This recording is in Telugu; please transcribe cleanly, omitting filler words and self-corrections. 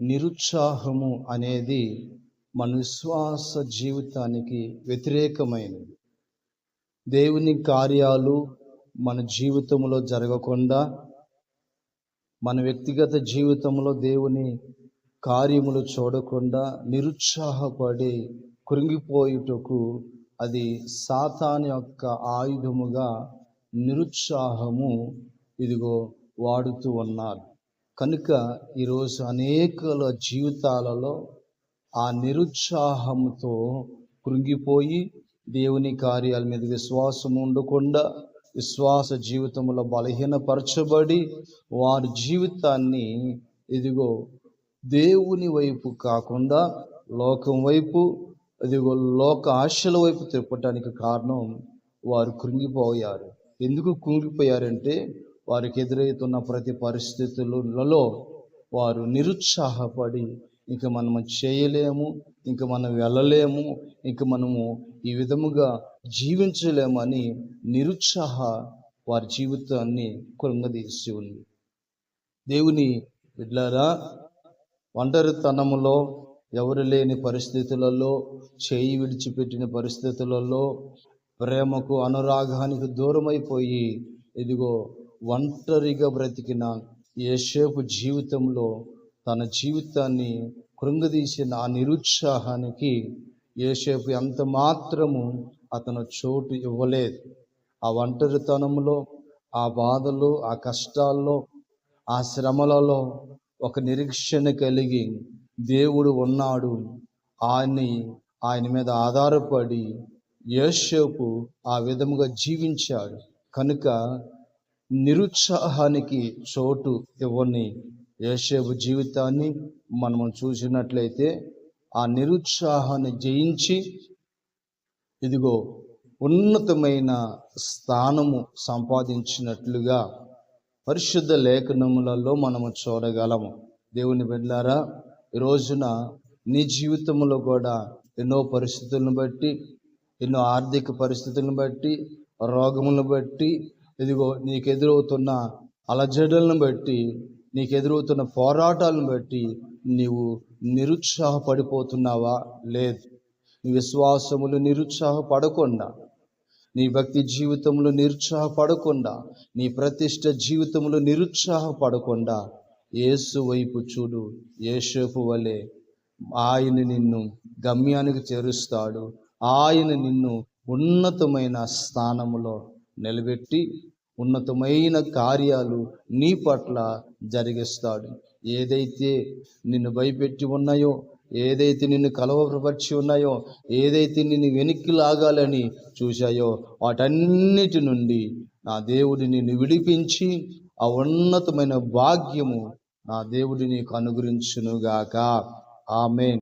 నిరుత్సాహము అనేది మన విశ్వాస జీవితానికి వ్యతిరేకమైనది. దేవుని కార్యాలు మన జీవితంలో జరగకుండా, మన వ్యక్తిగత జీవితంలో దేవుని కార్యములు చూడకుండా నిరుత్సాహపడి కృంగిపోయుటకు అది సాతాను యొక్క ఆయుధముగా నిరుత్సాహము వాడుతూ ఉన్నారు. కనుక ఈరోజు అనేకల జీవితాలలో ఆ నిరుత్సాహంతో కృంగిపోయి దేవుని కార్యాల మీద విశ్వాసం ఉండకుండా, విశ్వాస జీవితంలో బలహీనపరచబడి వారి జీవితాన్ని దేవుని వైపు కాకుండా లోకం వైపు, లోక ఆశల వైపు తిప్పటానికి కారణం వారు కృంగిపోయారు. ఎందుకు కృంగిపోయారంటే వారికి ఎదురవుతున్న ప్రతి పరిస్థితులలో వారు నిరుత్సాహపడి ఇంక మనము చేయలేము, ఇంక మనం వెళ్ళలేము, ఇంక మనము ఈ విధముగా జీవించలేమని వారి జీవితాన్ని కృంగదీసి ఉంది. దేవుని బిడ్డలారా, ఒంటరితనములో, ఎవరు లేని పరిస్థితులలో, చేయి విడిచిపెట్టిన పరిస్థితులలో, ప్రేమకు అనురాగానికి దూరమైపోయి ఒంటరిగా బ్రతికిన యోసేపు జీవితంలో తన జీవితాన్ని కృంగదీసిన ఆ నిరుత్సాహానికి యోసేపు ఎంత మాత్రము అతను చోటు ఇవ్వలేదు. ఆ ఒంటరితనంలో, ఆ బాధలు, ఆ కష్టాల్లో, ఆ శ్రమలలో ఒక నిరీక్షణ కలిగి దేవుడు ఉన్నాడు, ఆయన మీద ఆధారపడి యోసేపు ఆ విధముగా జీవించాడు. కనుక నిరుత్సాహానికి చోటు ఇవ్వని యోసేపు జీవితాన్ని మనము చూసినట్లయితే ఆ నిరుత్సాహాన్ని జయించి ఉన్నతమైన స్థానము సంపాదించినట్లుగా పరిశుద్ధ లేఖనములలో మనము చూడగలము. దేవుని బిడ్డలారా, ఈ రోజున నీ జీవితంలో కూడా ఎన్నో పరిస్థితులను బట్టి, ఎన్నో ఆర్థిక పరిస్థితులను బట్టి, రోగములను బట్టి, నీకు ఎదురవుతున్న అలజడులను బట్టి, నీకు ఎదురవుతున్న పోరాటాలను బట్టి నీవు నిరుత్సాహపడిపోతున్నావా? లేదు. నీ విశ్వాసములు నిరుత్సాహపడకుండా, నీ భక్తి జీవితంలో నిరుత్సాహపడకుండా, నీ ప్రతిష్ట జీవితంలో నిరుత్సాహపడకుండా యేసు వైపు చూడు. యోసేపు వలె ఆయన నిన్ను గమ్యానికి చేరుస్తాడు. ఆయన నిన్ను ఉన్నతమైన స్థానములో నిలబెట్టి ఉన్నతమైన కార్యాలు నీ పట్ల జరిగిస్తాడు. ఏదైతే నిన్ను భయపెట్టి ఉన్నాయో, ఏదైతే నిన్ను కలవరపరిచి ఉన్నాయో, ఏదైతే నిన్ను వెనక్కి లాగాలని చూశాయో, వాటన్నిటి నుండి నా దేవుడు నిన్ను విడిపించి ఆ ఉన్నతమైన భాగ్యము నా దేవుడు నీకు అనుగ్రహించునుగాక. ఆమేన్.